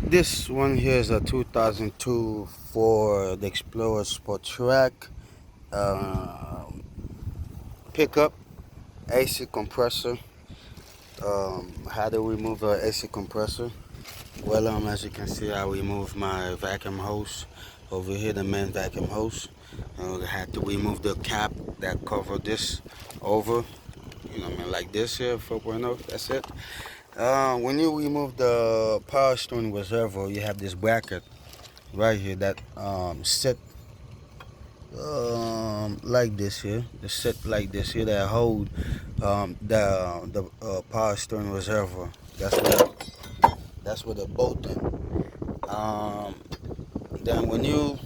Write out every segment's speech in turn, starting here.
This one here is a 2002 Ford Explorer Sport Trac pickup, AC compressor. How to remove a AC compressor? Well, as you can see, I removed my vacuum hose over here, the main vacuum hose. I had to remove the cap that covered this over, like this here, 4.0. That's it. When you remove the power steering reservoir, you have this bracket right here that sit like this here. The sit like this here that hold the power steering reservoir. That's where the bolt in. Um, then when you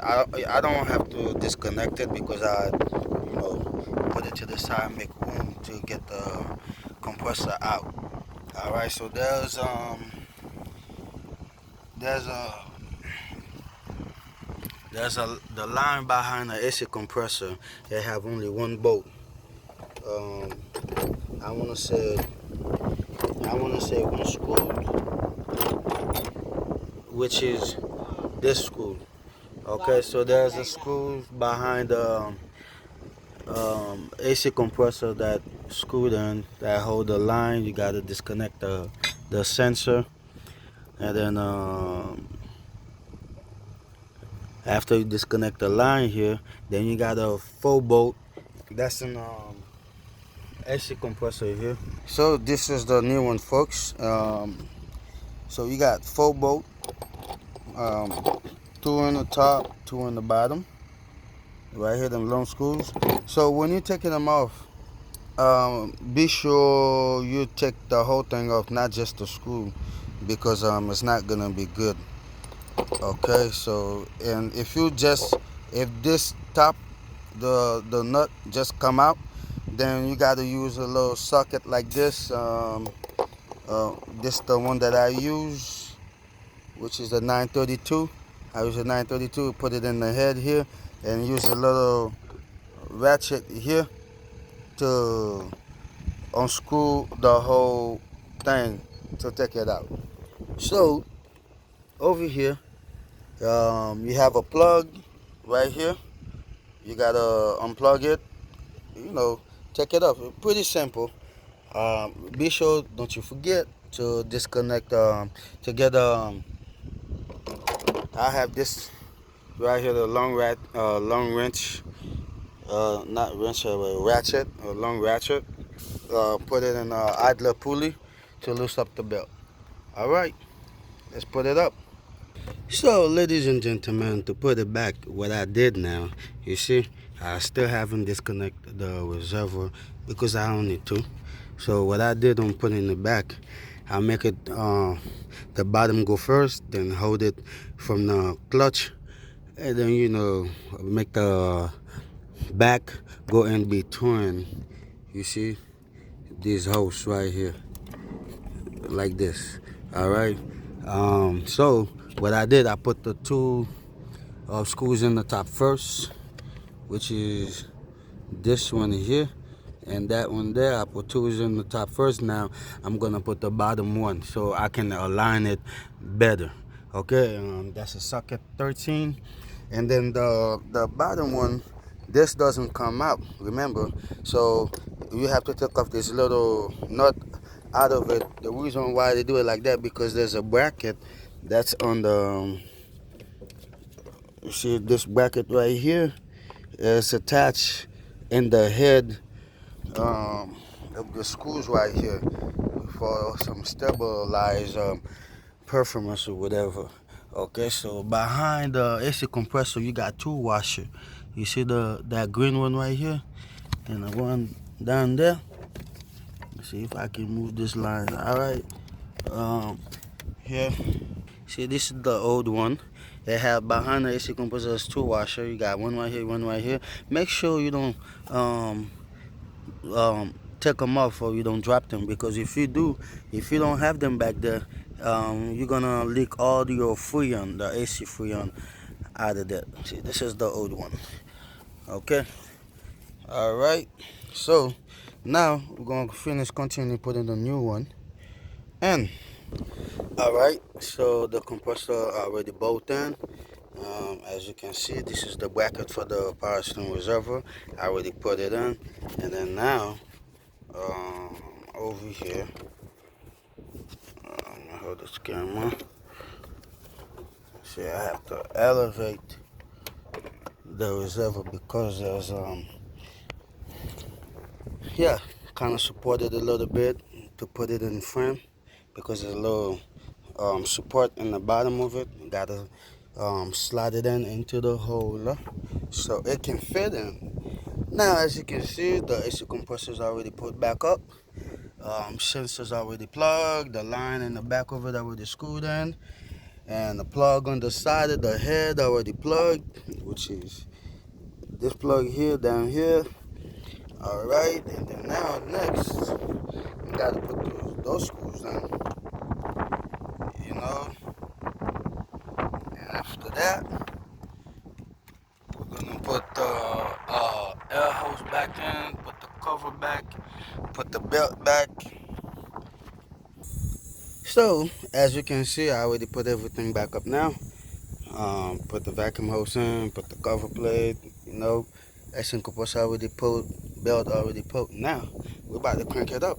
I don't have to disconnect it because I put it to the side, make room to get the compressor out. All right, so there's a the line behind the AC compressor. They have only one bolt. Um, I wanna say one screw, which is this screw. Okay, so there's a screw behind the AC compressor that screwed in that hold the line. You gotta disconnect the sensor, and then after you disconnect the line here, then you got a full bolt. That's an AC compressor here. So this is the new one, folks. So you got full bolt, um, two on the top, two on the bottom. Right here, them long screws. So when you're taking them off, be sure you take the whole thing off, not just the screw, because it's not gonna be good. Okay, so and if this top the nut just come out, then you got to use a little socket like this. This the one that I use, which is the 932. I use a 932. Put it in the head here, and use a little ratchet here to unscrew the whole thing to take it out. So over here, you have a plug right here. You gotta unplug it. You know, take it off. Pretty simple. Be sure, don't you forget to disconnect. To get I have this right here, the long wrench. Not wrench, but ratchet, a long ratchet. Put it in idler pulley to loosen up the belt. All right, let's put it up. So, ladies and gentlemen, to put it back, what I did now, you see, I still haven't disconnected the reservoir because I don't need to. So, what I did on putting it back, I make it the bottom go first, then hold it from the clutch, and then make the back go in between. You see, these holes right here, like this. All right. So what I did, I put the two screws in the top first, which is this one here and that one there. I put two in the top first. Now I'm gonna put the bottom one so I can align it better. Okay, that's a socket 13, and then the bottom one, this doesn't come out, remember, so you have to take off this little nut out of it. The reason why they do it like that, because there's a bracket that's on the you see this bracket right here is attached in the head of the screws right here for some stabilized performance or whatever. Okay, so behind the AC compressor you got two washers. You see that green one right here and the one down there. Let's see if I can move this line. All right, here. See, this is the old one. They have behind the AC compressor there's two washers. You got one right here, one right here. Make sure you don't take them off or you don't drop them, because if you do, if you don't have them back there, you're gonna leak all your freon, the AC freon, out of that. See, this is the old one. Okay. All right. So now we're gonna continue putting the new one, and Alright, so the compressor already bolted in. As you can see, this is the bracket for the power steering reservoir. I already put it in. And then now, over here, hold this camera. See, I have to elevate the reservoir because there's, yeah, kind of supported a little bit to put it in frame because there's a little support in the bottom of it. You gotta slide it in into the hole so it can fit in. Now, as you can see, the AC compressor is already put back up. Sensors already plugged. The line in the back of it already screwed in, and the plug on the side of the head already plugged, which is this plug here down here. All right, and then now next, you gotta put those screws in. You know, and after that, we're gonna put the air hose back in, put the cover back, put the belt back. So, as you can see, I already put everything back up now. Put the vacuum hose in, put the cover plate, you know, action compressor already put, belt already put. Now, we're about to crank it up.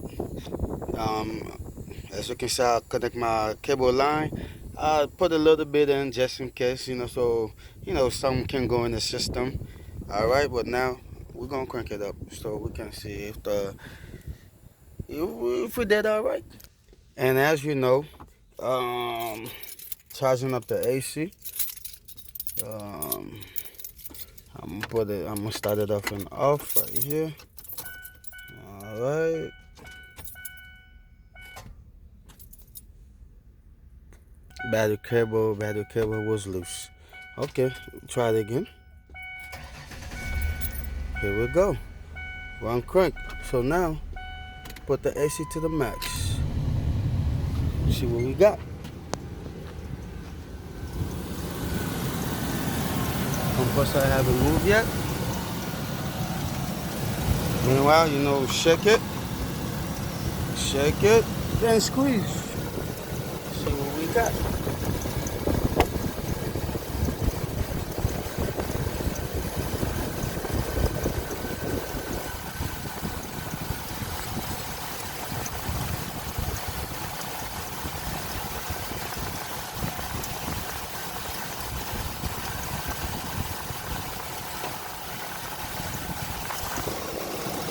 As you can see, I'll connect my cable line. I put a little bit in just in case, you know, so, you know, some can go in the system. All right, but now we're going to crank it up so we can see if we did all right. And as you know, charging up the AC. Um, I'm gonna start it off and off right here. All right. Battery cable was loose. Okay, try it again. Here we go. One crank. So now, put the AC to the max. See what we got. Compressor I haven't moved yet. Meanwhile, you know, shake it, then squeeze. See what we got.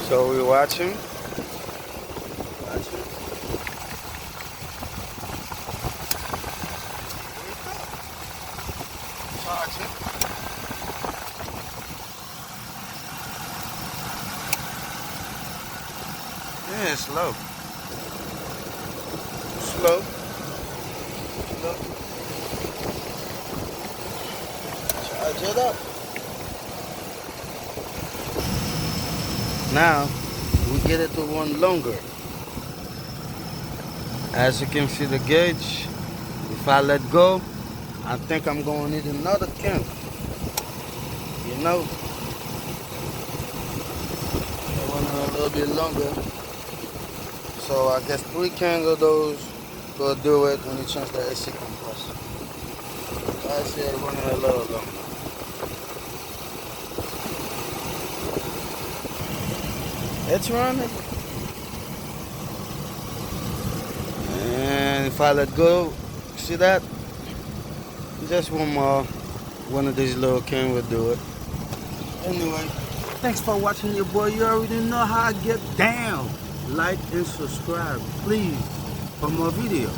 So we're watching. Charging. Yeah, slow. Slow. Charge it up. Now we get it to run longer. As you can see the gauge, if I let go, I think I'm gonna need another can. You know, running a little bit longer. So I guess 3 cans of those will do it when you change the AC compressor. I said running a little longer. It's running. And if I let go, see that? Just one of these little cans will do it. Anyway, thanks for watching your boy. You already know how I get down. Like and subscribe, please, for more videos.